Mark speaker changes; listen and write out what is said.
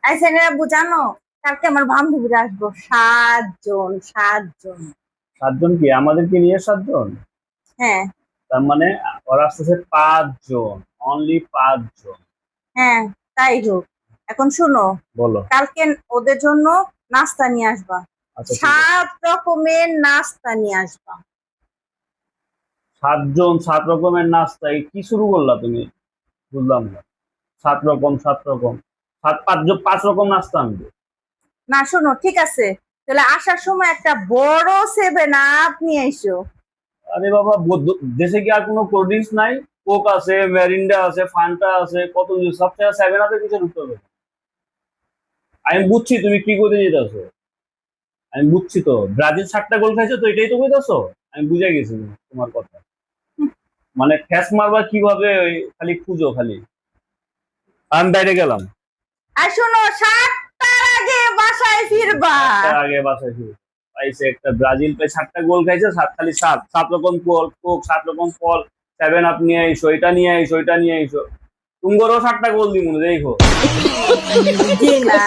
Speaker 1: আইসেন আব্বু জানো, কালকে আমার বান্ধবীরা আসবো 7 জন 7 জন।
Speaker 2: 7 জন কি আমাদেরকে নিয়ে 7 জন?
Speaker 1: হ্যাঁ
Speaker 2: তার মানে ওরা আসতেছে 5 জন, অনলি 5 জন।
Speaker 1: হ্যাঁ, তাই হোক। এখন শুনো,
Speaker 2: বলো।
Speaker 1: কালকে ওদের জন্য নাস্তা নিয়ে আসবা।
Speaker 2: আচ্ছা ঠিক আছে।
Speaker 1: 7 রকমের নাস্তা নিয়ে আসবা।
Speaker 2: 7 জন 7 রকমের নাস্তা, এই কি শুরু করলা তুমি? বুঝলাম না। 7 রকম 7 রকম, 5 রকম নাস্তা আনবে?
Speaker 1: না শোনো, ঠিক আছে, তাহলে আসার সময় একটা বড় 7 আপ নিয়ে এসো।
Speaker 2: আরে বাবা, দেশে কি আর কোনো কোল্ড ড্রিঙ্কস নাই? কোক আছে, মেরিন্ডা আছে, ফান্টা আছে, কত কিছু, সব থেকে 7 আপের কিছু ঢুকতে হবে। আমি বুঝছি তুমি কি করতে যেতেছো, আমি বুঝছি তো। ব্রাজিল 7টা গোল খাইছো তো, এটাই তো কইতাছো। আমি বুঝে গেছি তোমার কথা। মানে ঠেস মারবা কিভাবে, ওই খালি খুঁজো খালি। আমি বাইরে গেলাম।
Speaker 1: আর শোনো, 7টার আগে বাসায় ফিরবা।
Speaker 2: তার আগে বাসায় ফিরে পাইছে একটা ব্রাজিল, 7টা গোল খাইছে, খালি 7 রকম কোক, 7 রকম ফল, 7 আপ নিয়ে আইসো, এটা নিয়ে আইসো, এটা নিয়ে আইসো। তুমগরও 7টা গোল দিব দেখো।
Speaker 1: জি না।